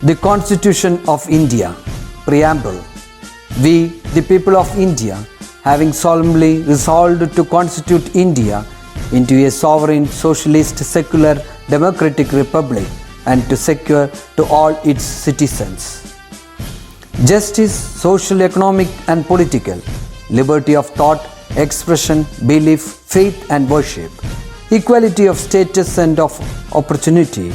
The Constitution of India, Preamble. We, the people of India, having solemnly resolved to constitute India into a sovereign, socialist, secular, democratic republic and to secure to all its citizens justice, social, economic and political, liberty of thought, expression, belief, faith and worship, equality of status and of opportunity,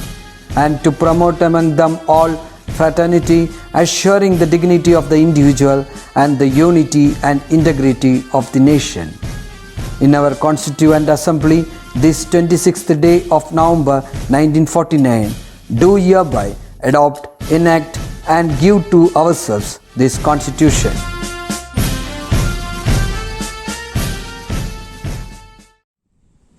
and to promote among them all fraternity, assuring the dignity of the individual and the unity and integrity of the nation. In our Constituent Assembly, this 26th day of November 1949, do hereby adopt, enact and give to ourselves this Constitution.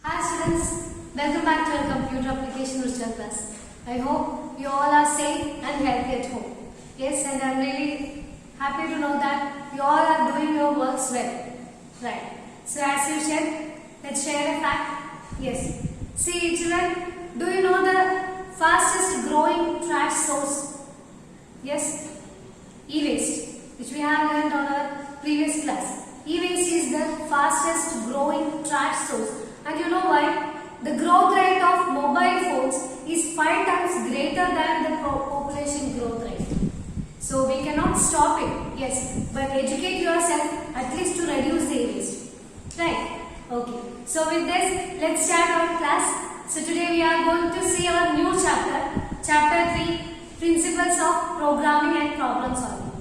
Hi students, welcome back to our computer application virtual class. I hope you all are safe and healthy at home. Yes, and I am really happy to know that you all are doing your works well. Right. So as usual, let's share a fact. Yes. See children, do you know the fastest growing trash source? Yes, e-waste, which we have learned on our previous class. E-waste is the fastest growing trash source. And you know why? The growth rate of mobile phones is 5 times greater than the population growth rate. So we cannot stop it, yes, but educate yourself at least to reduce the e-waste. Right? Okay. So with this, let's start our class. So today we are going to see our new chapter, Chapter 3, Principles of Programming and Problem Solving.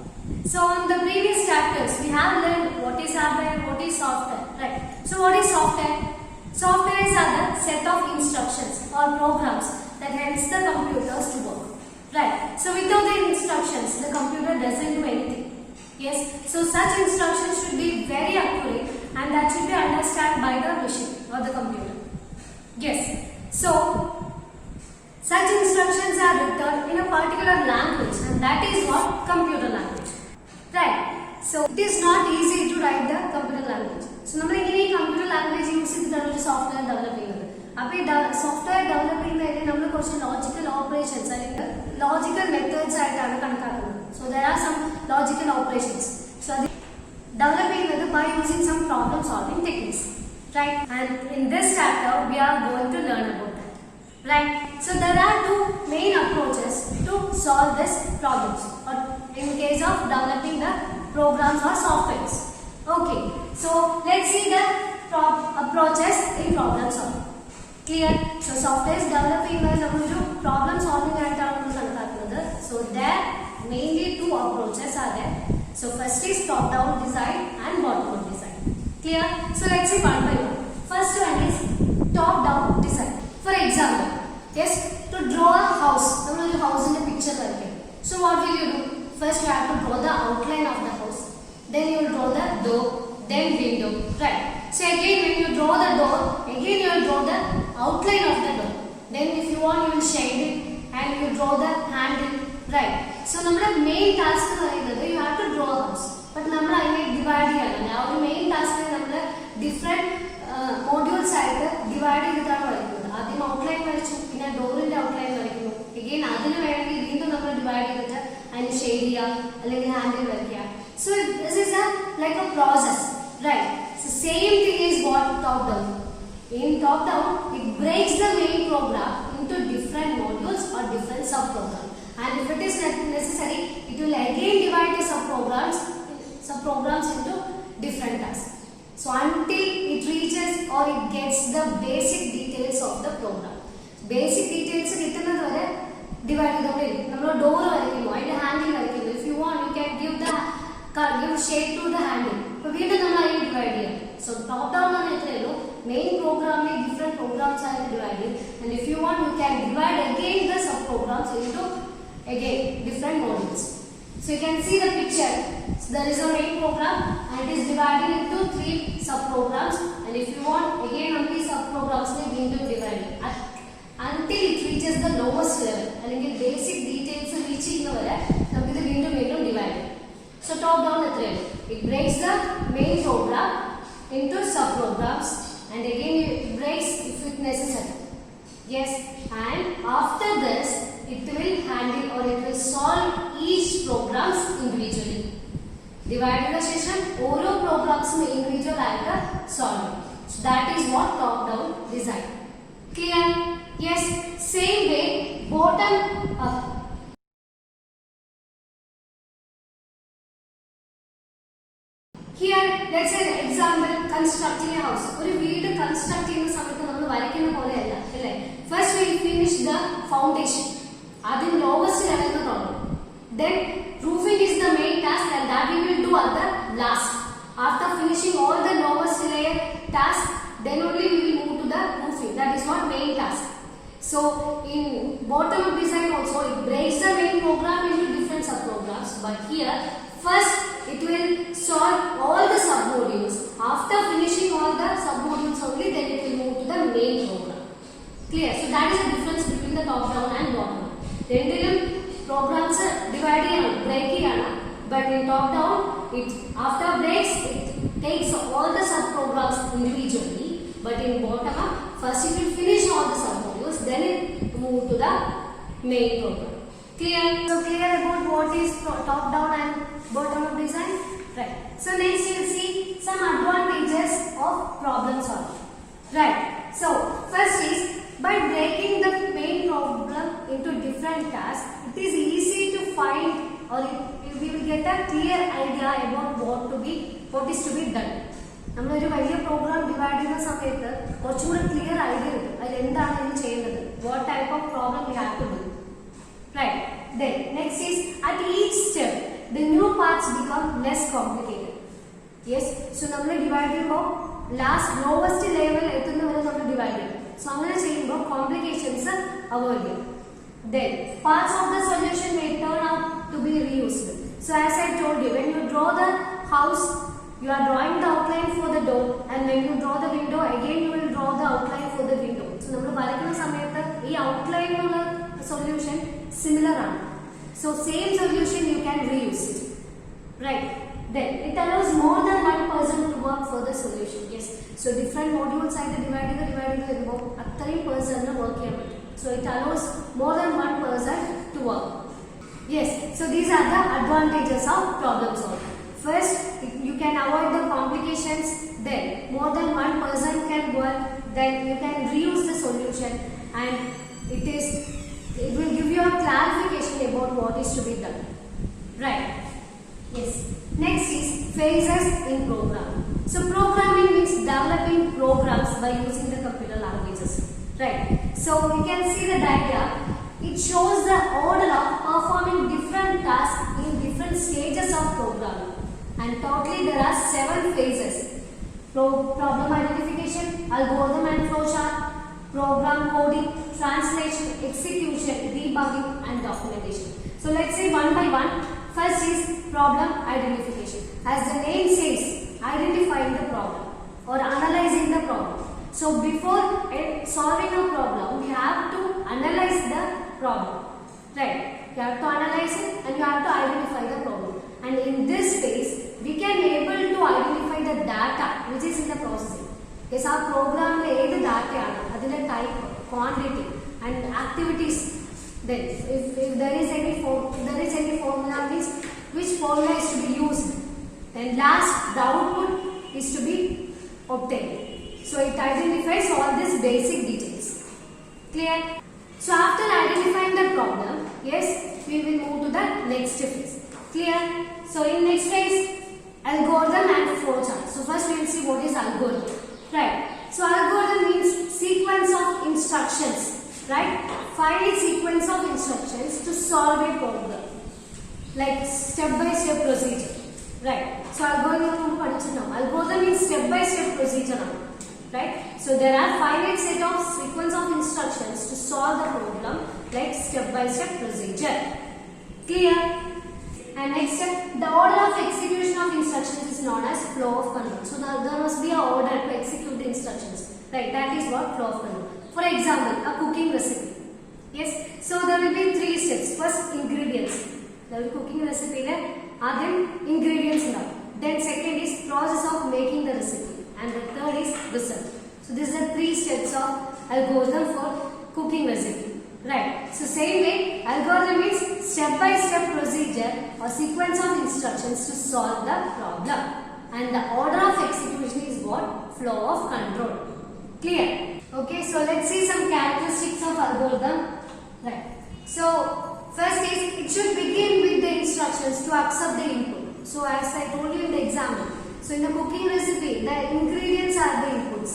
So on the previous chapters, we have learned what is hardware, what is software. Right? So what is software? Software is a set of instructions or programs that helps the computers to work. Right? So without the instructions, the computer doesn't do anything. Yes? So such instructions should be very accurate and that should be understood by the machine or the computer. Yes. So such instructions are written in a particular language and that is what computer language. Right? So it is not easy to write the computer language. So we use computer language use the software developing. Software developing logical operations and logical methods. So there are some logical operations. So developing by using some problem solving techniques. Right? And in this chapter we are going to learn about that. Right? So there are two main approaches to solve these problems or in case of developing the programs or softwares. Okay, so let's see the approaches in problem solving. Clear? So software is developing problem solving and so there mainly two approaches are there. So first is top down design and bottom up design. Clear? So let's see one by one. First one is top down design. For example, yes, to draw a house, we will house in the picture. So what will you do? First you have to draw the outline of the house. Then you will draw the door, then window. Right. So again when you draw the door, again you will draw the outline of the door. Then if you want you will shade it and you draw the handle. Right. So our main task is you have to draw a house. But we divide our main task is different modules divide outline door outline again divide and shade handle. So this is like a process, right? So same thing is what top down. In top down, it breaks the main program into different modules or different subprograms. And if it is necessary, it will again divide the subprograms into different tasks. So until it reaches or it gets the basic details of the program. Basic details divide the door handle. If you want, you can give shade to the handle. So we divide. So top down main program different programs are divided, and if you want, you can divide again the subprograms into again different modules. So you can see the picture. So there is a main program and it is divided into 3 subprograms, and if you want, again only subprograms may be divided until it reaches the lowest level. And again basic details reaching the divided. So top down method, it breaks the main program into subprograms and again it breaks if it necessary. Yes, and after this it will handle or it will solve each programs individually. Divide ചെയ്ത ശേഷം ഓരോ പ്രോഗ്രാംസും individual ആയിട്ട് solve ചെയ്യും. So that is what top down design. Clear? Yes. Same way bottom up. Here let's say example constructing a house. ഒരു വീട് construct ചെയ്യുന്ന സമയത്ത് നമ്മൾ വരയ്ക്കുന്ന പോലെയല്ല അല്ലേ? First we finish the foundation. അതിൻ lowest level തുടങ്ങും. Then roofing is the main task and that we will do at the last. After finishing all the lowest layer task, then only we will move to the roofing. That is what main task. So in bottom up design also it breaks the main program into different sub programs. But here first it will solve all the sub modules. After finishing all the sub modules only, then it will move to the main program. Clear? So that is the difference between the top down and bottom up. Rendilum programs divide cheyana, break cheyana, but in top down it after breaks it takes all the sub programs individually, but in bottom up first it will finish all the sub modules, then it move to the main program. Clear? So clear about what is top down and bottom up design? Right. So next you will see some advantages of problem solving. Right. So first is by breaking the main problem into different tasks, it is easy to find or we will get a clear idea about what is to be done. നമ്മളൊരു വലിയ programme divide ചെയ്യുന്ന സമയത്ത് കുറച്ചുകൂടി clear idea കിട്ടും അതിൽ എന്താണ് ഇത് ചെയ്യുന്നത്, what type of problem we have to do. Right. Then next is at each step the new parts become less complicated. Yes. So നമ്മൾ ഡിവൈഡ് ചെയ്യുമ്പോൾ ലാസ്റ്റ് ലോവസ്റ്റ് ലെവൽ എത്തുന്നവരെ നമ്മൾ ഡിവൈഡ് ചെയ്യും. സോ അങ്ങനെ ചെയ്യുമ്പോൾ കോംപ്ലിക്കേഷൻസ് അവോയ്ഡ് ചെയ്യും. Then parts of the solution may turn out to be reused. So as I told you, when you draw the house, you are drawing the outline for the door, and when you draw the window, again you will draw the outline for the window. So നമ്മൾ വരയ്ക്കുന്ന സമയത്ത് ഈ ഔട്ട്ലൈനുള്ള solution similar ആണ്. So same solution you can reuse it. Right. Then it allows more than one person to work for the solution. Yes. So different modules ആയിട്ട് divide ചെയ്യുമ്പോൾ അത്രയും പേഴ്സണിന് work ചെയ്യാൻ പറ്റും. So it allows more than one person to work. Yes. So these are the advantages of problem solving. First, you can avoid the complications. Then more than one person can work. Then you can reuse the solution, and it will give you a clarification about what is to be done. Right. Yes. Next is phases in programming. So programming means developing programs by using the computer languages. Right. So you can see the diagram. It shows the order of performing different tasks in different stages of programming. And totally there are 7 phases. Problem identification, algorithm and flowchart, program coding, translation, execution, debugging and documentation. So let's say one by one. First is problem identification. As the name says, identifying the problem or analyzing the problem. So before solving a problem, we have to analyze the problem. Right? You have to analyze it and you have to identify the problem. And in this phase, we can able to identify the data which is in the processing. Yes, our program le edu data aanu, adile type, quantity and activities. Then if there is any formula means which formula is to be used. Then last the output is to be obtained. So it identifies all these basic details. Clear? So after identifying the problem, yes, we will move to the next phase. Clear? So in next phase, algorithm and flowchart. So first we will see what is algorithm. Right. So algorithm means sequence of instructions. Right. Finite sequence of instructions to solve a problem. Like step by step procedure. Right. So algorithm means step by step procedure. Right. So there are finite set of sequence of instructions to solve the problem like step by step procedure. Clear? And next step, the order of execution of instructions is known as flow of control. So now there must be an order to execute the instructions. Right, that is what flow of control. For example, a cooking recipe. Yes, so there will be 3 steps. First, ingredients. There will be cooking recipe there. Then ingredients now. Then second is process of making the recipe. And the third is result. So these are 3 steps of algorithm for cooking recipe. Right. So same way, algorithm means step-by-step procedure or sequence of instructions to solve the problem. And the order of execution is what? Flow of control. Clear? Okay, so let's see some characteristics of algorithm. Right. So first is it should begin with the instructions to accept the input. So as I told you in the example, so in the cooking recipe, the ingredients are the inputs.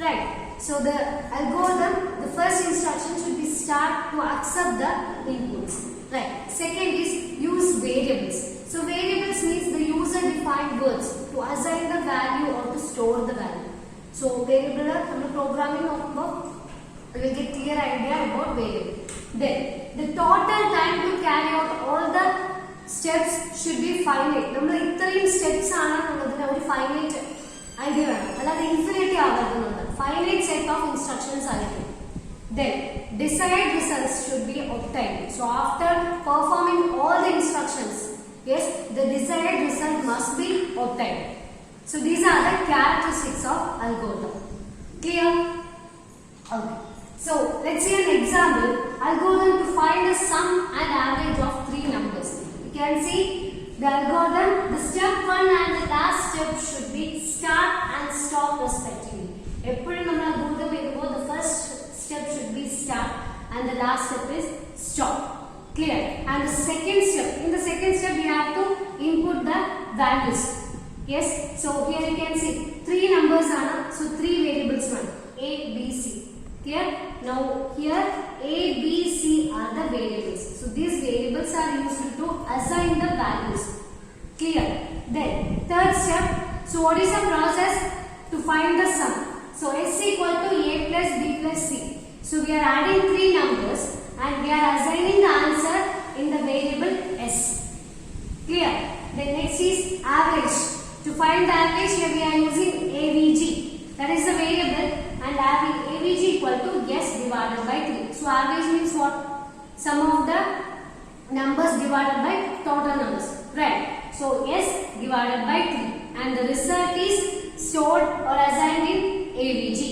Right. So the algorithm, the first instruction should be start to accept the inputs. Right. Second is use variables. So variables means the user defined words to assign the value or to store the value. So variable programming we will get clear idea about variable. Then the total time to carry out all the steps should be finite. നമ്മൾ ഇത്രയും steps ആണ് എന്നുള്ളതിന് ഒരു finite idea വേണം. അല്ലാതെ infinity ആവരുന്നുണ്ട്. Finite set of instructions ആയിരിക്കും. Then desired results should be obtained. So after performing all the instructions, yes, the desired result must be obtained. So these are the characteristics of algorithm. Clear? Okay. So let's see an example. Algorithm to find the sum and average of three numbers. You can see the algorithm. The step 1 and the last step should be start and stop respectively. Eppozhum nammal algorithm edutho the first step should be start and the last step is stop. Clear? And the second step, in the second step we have to input the values. Yes, so here you can see three numbers are, so three variables one a b c. Clear? Now here a b c are the variables. So these variables are used to assign the values. Clear? Then third step, so what is the process to find the sum? So s equal to a plus b plus c. So we are adding three numbers and we are assigning the answer in the variable s. Clear? Then next is average. To find the average here we are using avg. That is the variable and avg equal to s divided by 3. So average means what? Sum of the numbers divided by total numbers. Right. So s divided by 3 and the result is stored or assigned in avg.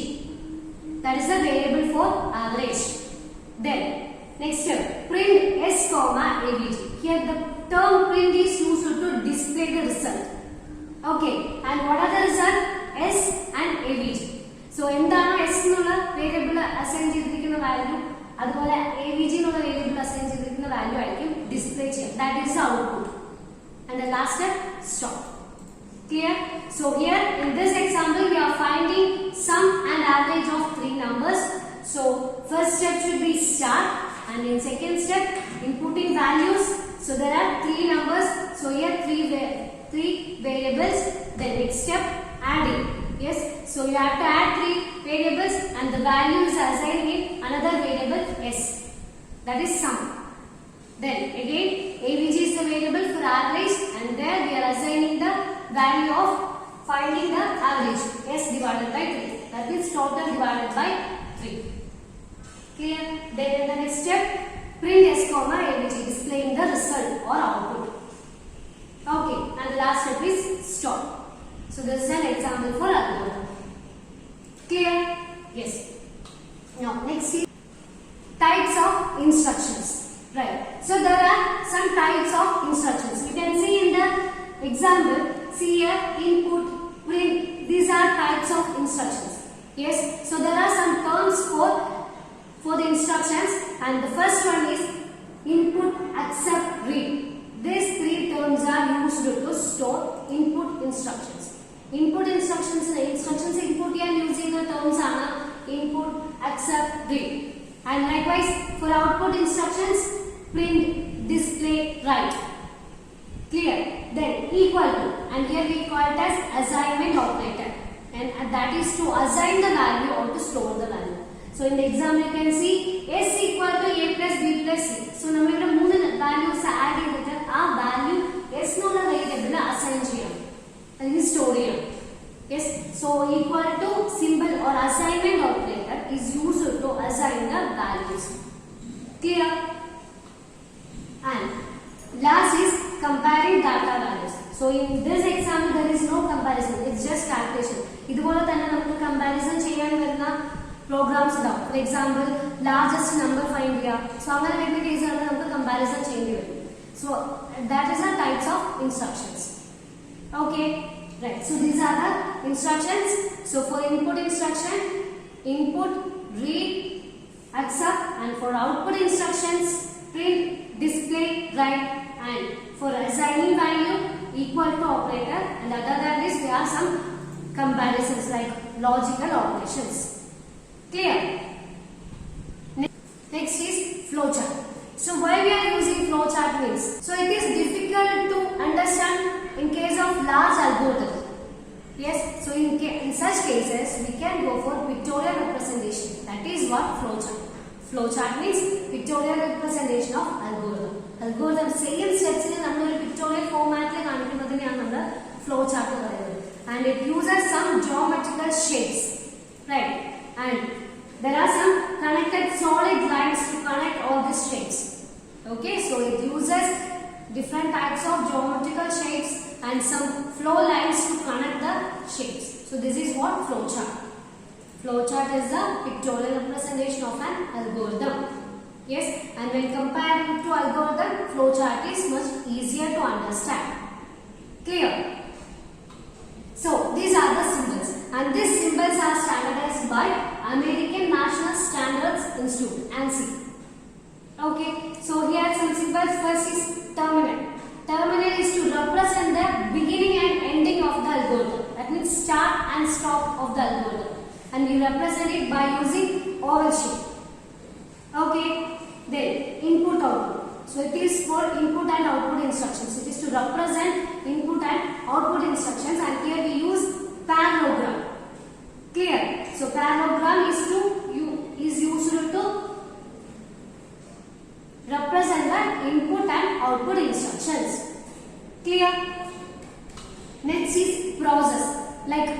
That is the variable for average. Then next step, print s comma avg. Here the term print is used to display the result. Okay, and what are the result? S and avg. So എന്താണ് s എന്നുള്ള variable assign ചെയ്തിരിക്കുന്ന value അതുപോലെ avg എന്നുള്ള variable assign ചെയ്തിരിക്കുന്ന value ആയിരിക്കും display ചെയ്യുക. That is the output. And the last step, stop. Clear? So here in this example we are finding sum and average of three numbers. So first step should be start and in second step inputting values. So there are three numbers. So here three variables. Then next step adding. Yes. So you have to add three variables and the value is assigned in another variable s. That is sum. Then again avg is the variable for average and there we are assigning the value of finding the average s divided by 3. That is total divided by 3. Clear? Then in the next step print s comma avg displaying the result or output. Okay, and the last step is stop. So this is an example for algorithm. Clear? Yes. Now next is types of instructions. Right. So there are some types of instructions. You can see in the example, see here input, print. These are types of instructions. Yes. So there are some terms for the instructions and the first one is input, accept, read. These three terms are used to store input instructions. Input instructions input here using the terms are input, accept, read. And likewise for output instructions print, display, write. Clear? Then equal to and here we call it as assignment operator and that is to assign the value or to store the value. So in the example you can see s equal to a plus b plus c. So നമ്മൾ ഇവിടെ മൂന്ന് values add ചെയ്തിട്ട് ആ value s എന്നുള്ള variable assign ചെയ്യണം അല്ലെങ്കിൽ store ചെയ്യണം. Yes, so equal to symbol or assignment operator is used to assign the values. Clear? And last is comparing data values. So in this example there is no comparison, it's just calculation. ഇതുപോലെ തന്നെ നമുക്ക് comparison ചെയ്യാൻ വരുന്ന programmes ഉണ്ടാവും. For example largest number find ചെയ്യുക. So അങ്ങനെ വരുന്ന കേസുകളിൽ നമുക്ക് കമ്പാരിസൺ ചെയ്യേണ്ടി വരും. So that is the types of instructions. Okay, right. So these are the instructions. So for input instruction, input, read, accept, and for output instructions, print, display, write, and for assigning value, equal to operator, and other than this there are some comparisons like logical operations. Clear? Next is flowchart. So why we are using flowchart means, so it is difficult to understand in case of large algorithm. Yes, so in such cases we can go for pictorial representation. That is what flowchart. Flowchart means pictorial representation of algorithm. Algorithm same steps in നമ്മൾ ഒരു pictorial format ൽ കാണിക്കുന്നതിനെയാണ് നമ്മൾ flowchart എന്ന് പറയുന്നത്. And it uses some geometrical shapes, right? And there are some connected solid lines to connect all these shapes. Okay, so it uses different types of geometrical shapes and some flow lines to connect the shapes. So this is what flowchart. Flowchart is the pictorial representation of an algorithm. Yes, and when compared to algorithm, flowchart is much easier to understand. Clear? So these are the symbols, and these symbols are standardized by American National Standards Institute (ANSI). Okay, so here are some symbols. First is terminal. Terminal is to represent the beginning and ending of the algorithm. That means start and stop of the algorithm, and we represent it by using oval shape. Okay, then input output. So it is for input and output instructions. It is to represent input and output instructions, and here we use parallelogram. Clear? So parallelogram is used to represent the input and output instructions. Clear? Next is process. Like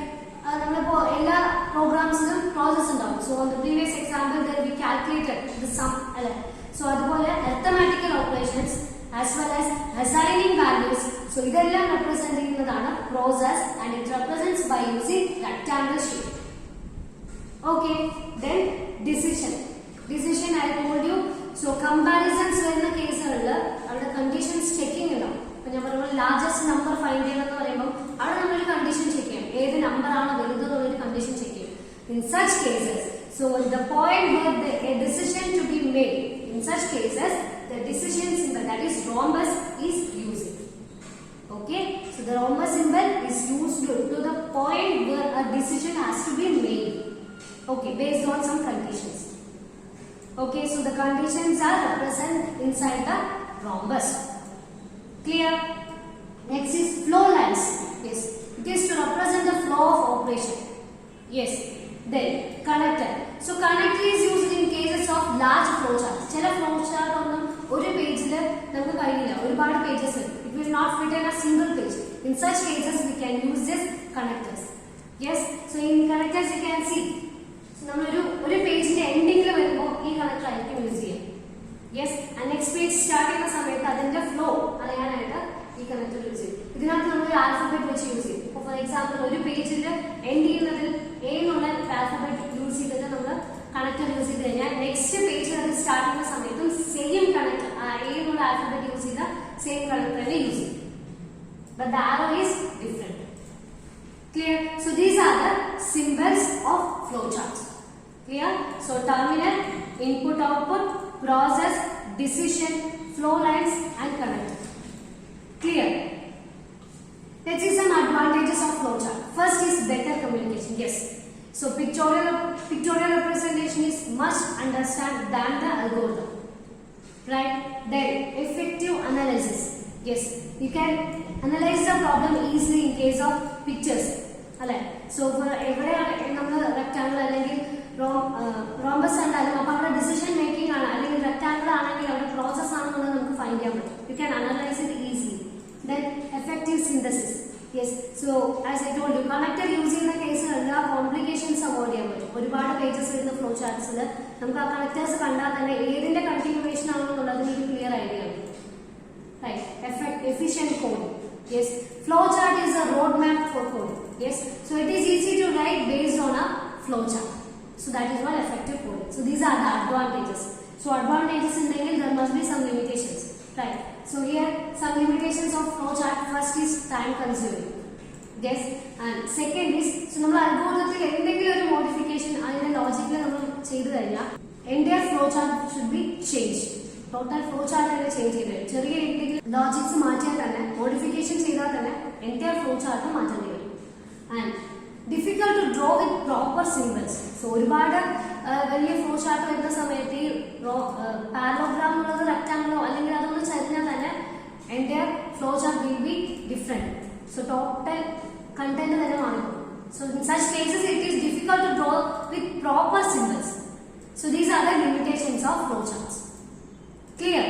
നമ്മളിപ്പോ എല്ലാ പ്രോഗ്രാംസിനും process ഉണ്ടാവും. So on the previous example that we calculated the sum അല്ലെ. So അതുപോലെ arithmetical operations as well as assigning values. So ഇതെല്ലാം represent ചെയ്യുന്നതാണ് process, and it represents by using rectangle shape. Okay, then decision. Decision I told you. So comparisons വരുന്ന കേസുകളിൽ അവിടെ conditions checking ഉണ്ടാവും. ഇപ്പൊ ഞാൻ പറയുമ്പോൾ ലാർജസ്റ്റ് നമ്പർ ഫൈൻഡ് ചെയ്യണം എന്ന് പറയുമ്പോൾ അവിടെ നമ്മളൊരു കണ്ടീഷൻ ചെക്ക് ചെയ്യും. ഏത് നമ്പർ ആണ് വലുത് എന്നുള്ളൊരു കണ്ടീഷൻ ചെക്ക് ചെയ്യും. In such cases, so the point where a decision to be made, in such cases the decision symbol, that is rhombus, is used. Okay, so the rhombus symbol is used to the point where a decision has to be made. Okay, based on some conditions. Okay, so the conditions are represented inside the rhombus. Clear? Next is flow lines. Yes, it is to represent the flow of operation. Yes, then connector. So connector is used in cases of large flow charts. ചില flow chart ഒന്നും ഒരു പേജിൽ നമുക്ക് കഴിയില്ല, ഒരുപാട് pages ഉണ്ട്. It will not fit in a single page. In such cases we can use this connectors. Yes, so in connectors you can see നമ്മളൊരു പേജിന്റെ എൻഡിങ്ങിൽ വരുമ്പോൾ ഈ കണക്ടർ ആയിരിക്കും യൂസ് ചെയ്യുക. യെസ്, നെക്സ്റ്റ് പേജ് സ്റ്റാർട്ട് ചെയ്യുന്ന സമയത്ത് അതിന്റെ ഫ്ലോ അറിയാനായിട്ട് ഈ കണക്ടർ യൂസ് ചെയ്യും. ഇതിനകത്ത് നമ്മൾ ആൽഫബറ്റ് വെച്ച് യൂസ് ചെയ്യും. ഇപ്പോൾ ഫോർ എക്സാമ്പിൾ ഒരു പേജിൽ എൻഡ് ചെയ്യുന്നതിൽ എ എന്നുള്ള ആൽഫബറ്റ് യൂസ് ചെയ്തിട്ട് നമ്മൾ കണക്ടർ യൂസ് ചെയ്ത് കഴിഞ്ഞാൽ നെക്സ്റ്റ് പേജിൽ അത് സ്റ്റാർട്ട് ചെയ്യുന്ന സമയത്തും സെയിം കണക്ടർ എ എന്നുള്ള ആൽഫബറ്റ് യൂസ് ചെയ്ത സെയിം കണക്ടർ തന്നെ യൂസ് ചെയ്യും. But the arrow is different. Clear? So these are the symbols of flowcharts. Clear? So terminal, input output, process, decision, flow lines, and connector. Clear? Let's see some advantages of flowchart. First is better communication. Yes. So pictorial representation is much understand than the algorithm. Right? Then effective analysis. Yes, you can analyze the problem easily in case of pictures. അല്ലെ? So എവിടെയാണ് നമ്മൾ rectangle അല്ലെങ്കിൽ rhombus ഉണ്ടായാലും അപ്പൊ അവിടെ decision making ആണ്, അല്ലെങ്കിൽ rectangle ആണെങ്കിൽ അവിടെ പ്രോസസ് ആണെന്നുള്ളത് നമുക്ക് ഫൈൻഡ് ചെയ്യാൻ പറ്റും. You can analyse it easily. Then effective synthesis. Yes, so as I told you connector use ചെയ്യുന്ന കേസുകളിൽ ആ കോംപ്ലിക്കേഷൻസ് അവോയ്ഡ് ചെയ്യാൻ പറ്റും. ഒരുപാട് പേജസ് വരുന്ന ഫ്ലോ ചാർട്ട്സിൽ നമുക്ക് ആ കണക്ടേഴ്സ് കണ്ടാൽ തന്നെ ഏതിന്റെ കണ്ടിന്യൂവേഷൻ ആണെന്നുള്ളതിന് ഒരു ക്ലിയർ ഐഡിയ ഉണ്ട്. Right, efficient coding. Yes, flowchart is a roadmap for coding. Yes, so it is easy to write based on a flowchart. So that is what effective coding. So these are the advantages. So advantages in the there must be some limitations, right? So here some limitations of flowchart. First is time consuming. Yes, and second is so നമ്മൾ അൽഗോരിതത്തിൽ എന്തെങ്കിലും ഒരു modification അതിന്റെ ലോജിക്കിൽ നമ്മൾ ചെയ്തു കഴിഞ്ഞാൽ entire flowchart should be changed. Total flowchart തന്നെ change ചെയ്ത് വരും. ചെറിയ എന്തെങ്കിലും ലോജിക്സ് മാറ്റിയാൽ തന്നെ മോഡിഫിക്കേഷൻ ചെയ്താൽ തന്നെ entire flowchart മാറ്റേണ്ടി വരും. And difficult to draw with proper symbols. So ഒരുപാട് വലിയ flowchart വരുന്ന സമയത്ത് ഈ പാരലോഗ്രാം ഉള്ളത് റെക്ടാങ്കിളോ അല്ലെങ്കിൽ അതൊന്ന് ചരിഞ്ഞാൽ തന്നെ entire flowchart will be different. So total content തന്നെ മാറും. So in such cases it is difficult to draw with proper symbols. So these are the limitations of flowcharts. Clear?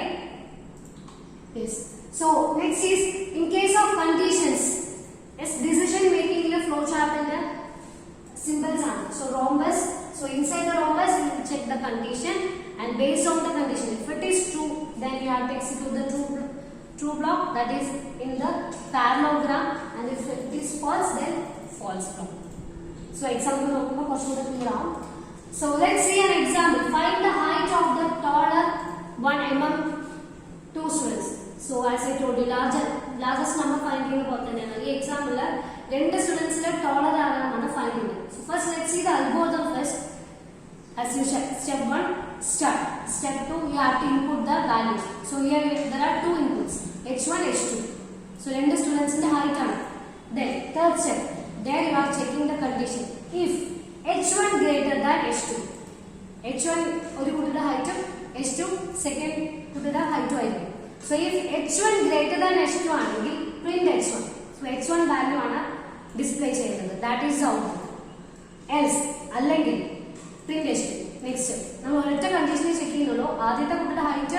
Yes. So next is in case of conditions. Yes, decision making in a flowchart and the symbols are. So rhombus. So inside the rhombus you will check the condition and based on the condition, if it is true, then you have to execute the true block, that is in the parallelogram, and if it is false, then false block. So example nokkuma question clear out. So let's see an example. Find the height of the taller one among two students. So as I told you, largest number find ചെയ്യുന്ന പോലെ തന്നെയാണ് ഈ example രണ്ട് സ്റ്റുഡൻസിലെ taller ആരാണെന്നാണ് find ചെയ്യുന്നത്. So first let's see the algorithm first. As usual, step 1 start. Step 2 you have to input the values. So here there are two inputs, h1 h2. So രണ്ട് സ്റ്റുഡൻസിന്റെ height ആണ്. Then third step, there you are checking the condition. If h1 greater than h2, h1 ഒരു കുട്ടിയുടെ ഹൈറ്റും h2 second കുട്ടിയുടെ ഹൈറ്റും ആയിരിക്കും. So if h1 greater than h2 ആണെങ്കിൽ print h1. So h1 value ആണ് ഡിസ്പ്ലേ ചെയ്യുന്നത്. That is output. Else അല്ലെങ്കിൽ print h2. നെക്സ്റ്റ് നമ്മൾ ഒരൊറ്റ കണ്ടീഷനിൽ ചെക്ക് ചെയ്യുന്നുള്ളൂ. ആദ്യത്തെ കുട്ടിയുടെ ഹൈറ്റ്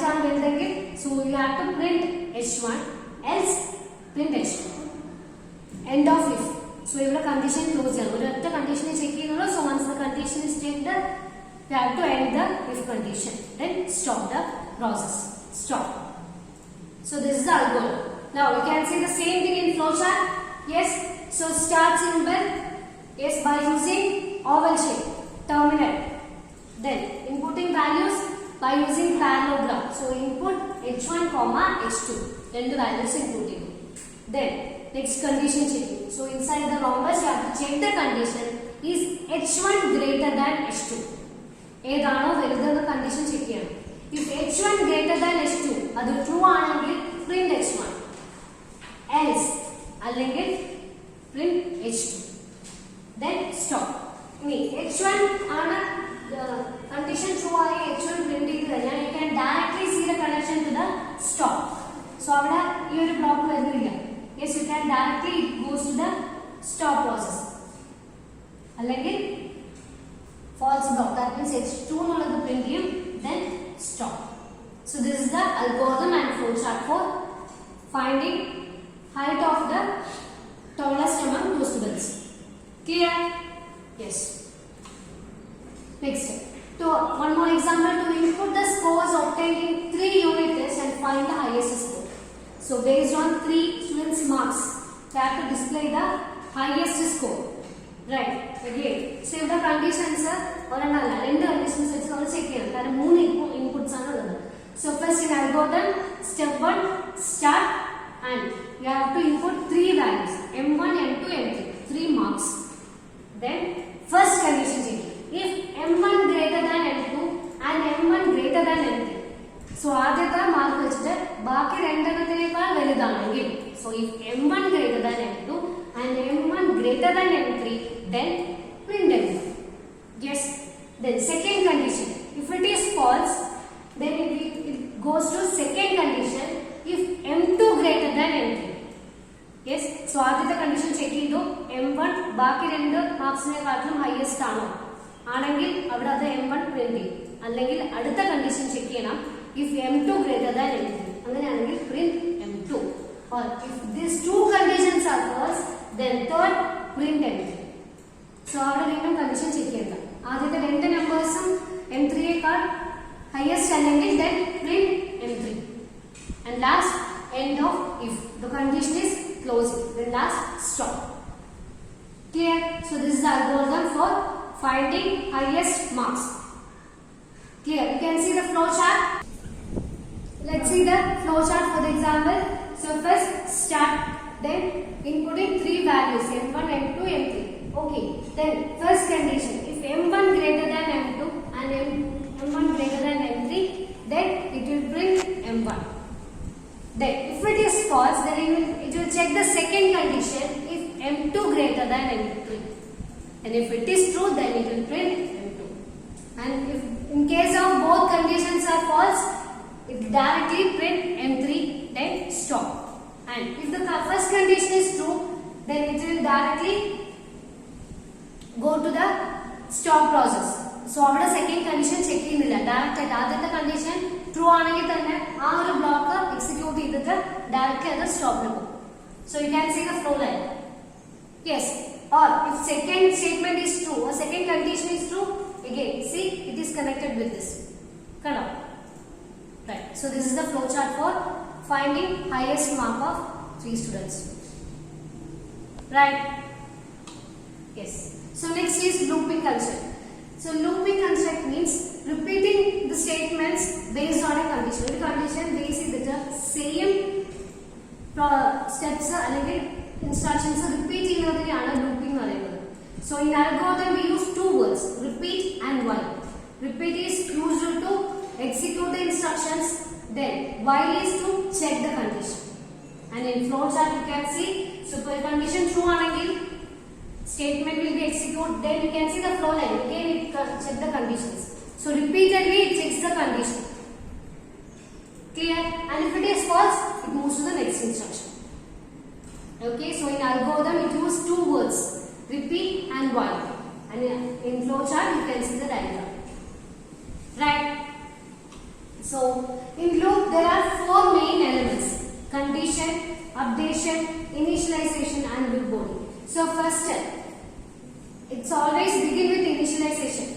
ആണ് വലുതെങ്കിൽ so you have to print h1 else print h2. End of if. So ഇവിടെ കണ്ടീഷൻ ക്ലോസ് ചെയ്യണം. ഒരൊറ്റ കണ്ടീഷനിൽ ചെക്ക് ചെയ്യുന്നുള്ളൂ. So once the condition is checked, you have to end the if condition. Then stop the process. Stop. So this is the algorithm. Now you can see the same thing in flowchart. Yes. So start symbol. Yes, by using oval shape. Terminal. Then inputting values by using parallelogram. So input h1 comma h2. Then the values inputting. Then next condition checking. So inside the rhombus you have to check the condition is h1 greater than h2. ഏതാണോ വലുതെന്ന condition check ചെയ്യണം. If h1 greater than h2 അത് true ആണെങ്കിൽ print h1 else അല്ലെങ്കിൽ print h2. Then stop. ഇനി h1 ആണ് condition true ആയി h1 print ചെയ്ത് കഴിഞ്ഞാൽ you can directly see the connection to the stop. So അവിടെ ഈ ഒരു ബ്ലോക്ക് വരുന്നില്ല. Yes, you can directly it goes to the stop process. അല്ലെങ്കിൽ false block, that means h2 എന്നുള്ളത് പ്രിന്റ് ചെയ്യും then stop. So this is the algorithm and flowchart for finding height of the tallest among two students. Clear? Yes. Next step. So one more example, to input the scores obtained in 3 unit tests and find the highest score. So based on 3 students marks, they have to display the highest score. Right? Again, so the conditions ഒരെണ്ണല്ല രണ്ട് conditions വെച്ച് നമ്മൾ check ചെയ്യണം. കാരണം 3 inputs ആണ് ഉള്ളത്. So first in algorithm, step 1 start and you have to input 3 values, m1, m2, m3, 3 marks. Then first condition checking. If m1 greater than m2 and m1 greater than m3. So ആദ്യത്തെ mark വെച്ചിട്ട് ബാക്കി രണ്ടെണ്ണത്തിനേക്കാൾ വലുതാണെങ്കിൽ so if m1 greater than m2 and m1 greater than m3 then print m1. Yes. Then second condition, if it is false then it goes to second condition if m2 greater than m3. Yes. So ആദ്യത്തെ condition check ചെയ്തു m1 ബാക്കി രണ്ട് മാർക്സിനെക്കാളും highest ആണോ ആണെങ്കിൽ അവിടെ അത് m1 print ചെയ്യും. അല്ലെങ്കിൽ അടുത്ത കണ്ടീഷൻ ചെക്ക് ചെയ്യണം if m2 greater than m3. അങ്ങനെയാണെങ്കിൽ print m2. Or if these two conditions are false then third print m3. So അവിടെ വീണ്ടും കണ്ടീഷൻ ചെക്ക് ചെയ്യണം. ആദ്യത്തെ രണ്ട് നമ്പേഴ്സും m3 യേക്കാൾ ഹൈയസ്റ്റ് അല്ലെങ്കിൽ then print m3. And last end of if the condition is closing, then last stop. Clear? So this is the algorithm for finding highest marks. Clear? You can see the flow chart. Let's see the flow chart for the example. So first start, then inputting three values m1, m2, m3. Okay. Then first condition, if m1 greater than m2 and m1 greater than m3, then it will print m1. Then if it is false, then it will check the second condition if m2 greater than m3. And if it is true, then it will print m2. And if in case of both conditions are false, it directly print m3, then stop. And if the first condition is true, then it will directly go to the stop process. So our second condition check ചെയ്യുന്നില്ല, direct ആയിട്ട് ആദ്യത്തെ condition true ആണെങ്കിൽ തന്നെ ആ ഒരു block execute ചെയ്തിട്ട് directly അത് സ്റ്റോപ്പിൽ പോകും. So you can see the flow line. Yes. Or if second statement is true or second condition is true, again see it is connected with this. Correct? Right. So this is the flow chart for finding highest mark of 3 students. Right? Yes. So next is looping construct. So looping construct means repeating the statements based on a condition. The condition based on the same steps അല്ലെങ്കിൽ instructions repeat ചെയ്യുന്നതിനെയാണ് looping എന്ന് പറയുന്നത്. So in algorithm we use two words, repeat and while. Repeat is used to execute the instructions, then while is to check the condition. And in flow chart you can see, so for condition true ആണെങ്കിൽ statement will be executed, then you can see the flow line, again it check the conditions. So repeatedly it checks the condition. Clear? And if it is false, it moves to the next instruction. Okay, so in algorithm it uses two words, repeat and while. And in flow chart you can see the diagram. Right? So in loop there are four main elements: condition, updation, initialization and loop body. So first step, it's always begin with initialization.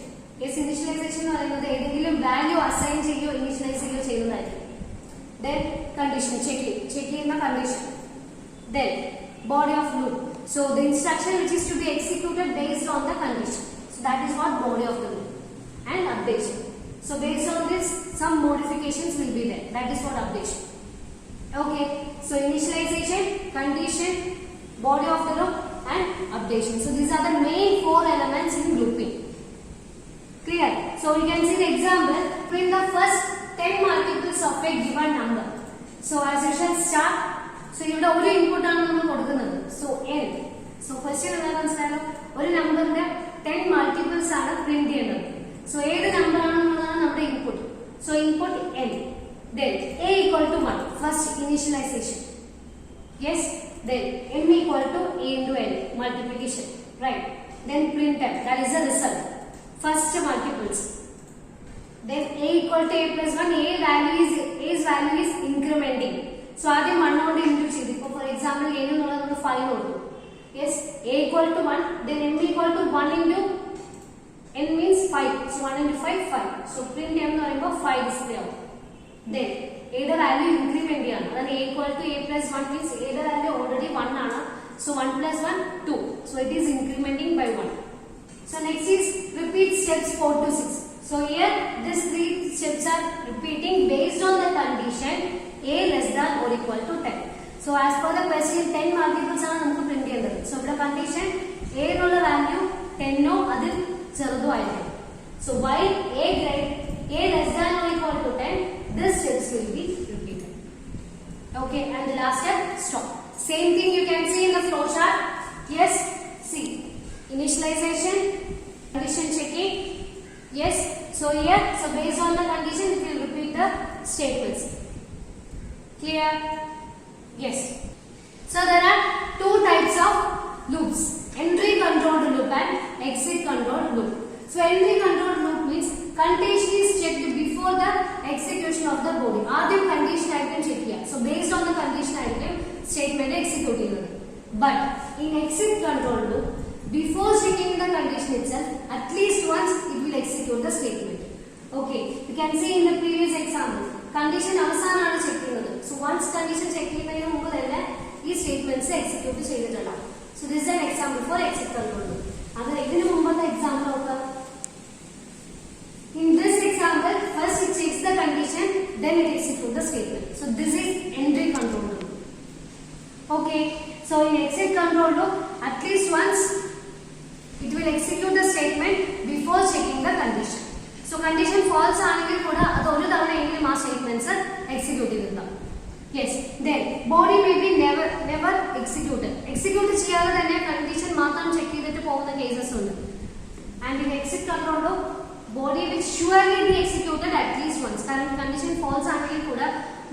Yes, initialization എന്ന് പറയുന്നത് ഏതെങ്കിലും value assign ചെയ്യോ initialise ചെയ്യോ ചെയ്യുന്നതായിരിക്കും. Then condition, check ചെയ്യുന്ന condition. Then body of loop. So the instruction which is to be executed based on the condition. So that is what body of the loop. And updation. So based on this, some modifications will be there. That is what updation. Okay. So initialization, condition, body of the loop, and updation. So these are the main four elements in looping. Clear? So you can see the example. Print the first 10 multiples of a given number. So as usual start. So ഇവിടെ ഒരു input ആണ് നമ്മൾ കൊടുക്കുന്നത്. So n. So question എന്താണെന്ന് മനസ്സിലായോ? ഒരു നമ്പറിന്റെ 10 multiples ആണ് പ്രിന്റ് ചെയ്യേണ്ടത്. So ഏത് നമ്പർ ആണെന്നുള്ളതാണ് നമ്മുടെ input. So input n. Then a equal to 1. First initialization. Yes. Then m equal to a into n, multiplication. Right. Then printf. That is the result. First multiples. Then a equal to a plus 1. A's value is incrementing. So ആദ്യം 1 കൊണ്ട് increase ചെയ്തു. ഇപ്പോൾ for example a എന്നുള്ളത് നമ്മൾ 5 കൊടുത്തു. Yes, a equal to 1. Then m equal to 1 into n means 5. So 1 into 5, 5. So print m എന്ന് പറയുമ്പോൾ 5 display ആവും. Then a യുടെ വാല്യൂ ഇൻക്രിമെന്റ് ചെയ്യാണ്. അതാണ് a equal to a plus 1 means a യുടെ വാല്യൂ ഓൾറെഡി 1 ആണ്. So 1 plus 1, 2. So it is incrementing by 1. So next is repeat steps 4 to 6. So here these three steps are repeating based on the condition a less than or equal to 10. So as per the question 10 multiples ആണ് നമുക്ക് print ചെയ്യേണ്ടത്. So ഇവിടെ condition a എന്നുള്ള value 10 ഓ അതിൽ ചെറുതോ ആയിരിക്കും. So while a less than or equal to 10, these steps will be repeated. Okay, and the last step, stop. Same thing you can see in the flow chart. Yes, see, initialization, condition checking. Yes, so here, so based on the condition, it will repeat the statements. Clear? Yes. So there are two types of loops: entry controlled loop and exit controlled loop. So entry controlled loop means condition is checked before the execution of the body. ആദ്യം condition ആയിരിക്കും check ചെയ്യുക. So based on the condition ആയിരിക്കും statement execute ചെയ്യുന്നത്. But in exit control loop, before checking the condition itself, at least once it will execute the statement. Okay, you can see in the previous example, condition അവസാനമാണ് check ചെയ്യുന്നത്. So once condition check ചെയ്യുന്നതിന് മുമ്പ് തന്നെ ഈ statements execute ചെയ്തിട്ടുണ്ടാവും. So this is an example for exit control loop. അത് ഇതിനു മുമ്പത്തെ എക്സാമ്പിൾ നോക്കാം. In this example, first it checks the condition, then it executes the statement. So this is entry control loop. Okay, so in exit control loop, at least once it will execute the statement before checking the condition. So condition false ആണെങ്കിൽ കൂടെ അത് ഒരു തവണ എങ്കിലും ആ statements execute ചെയ്തിട്ടുണ്ടാവും. Yes, then body may be never executed. Execute ചെയ്യാതെ തന്നെ കണ്ടീഷൻ മാത്രം ചെക്ക് ചെയ്തിട്ട് പോകുന്ന കേസസ് ഉണ്ട്. And in exit control loop, body will surely be executed at least once. കാരണം കണ്ടീഷൻ false ആണെങ്കിൽ കൂടെ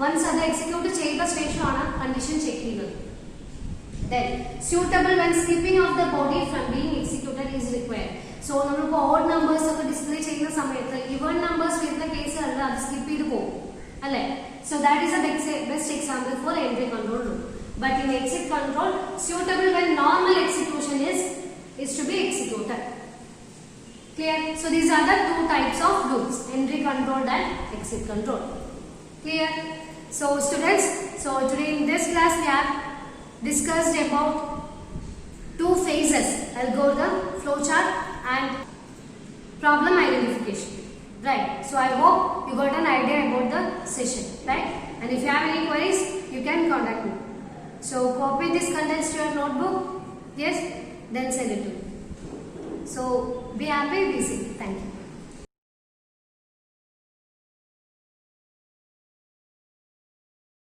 once അത് എക്സിക്യൂട്ട് ചെയ്ത ശേഷമാണ് കണ്ടീഷൻ ചെക്ക് ചെയ്യുന്നത്. Then suitable when skipping of the body from being executed is required. So നമ്മളിപ്പോൾ odd numbers ഒക്കെ display ചെയ്യുന്ന സമയത്ത് even numbers വരുന്ന കേസുകളിൽ അത് സ്കിപ്പ് ചെയ്ത് പോകും അല്ലേ? So that is a best example for entry control loop. But in exit control, suitable when normal execution is to be executed. Clear? So these are the two types of loops: entry control and exit control. Clear? So students, so today in this class we have discussed about two phases: algorithm, flowchart, and problem identification. Right? So I hope you got an idea about the session, right? And if you have any queries, you can contact me. So copy this contents to your notebook. Yes? Then send it to me. So be happy, be safe. Thank you.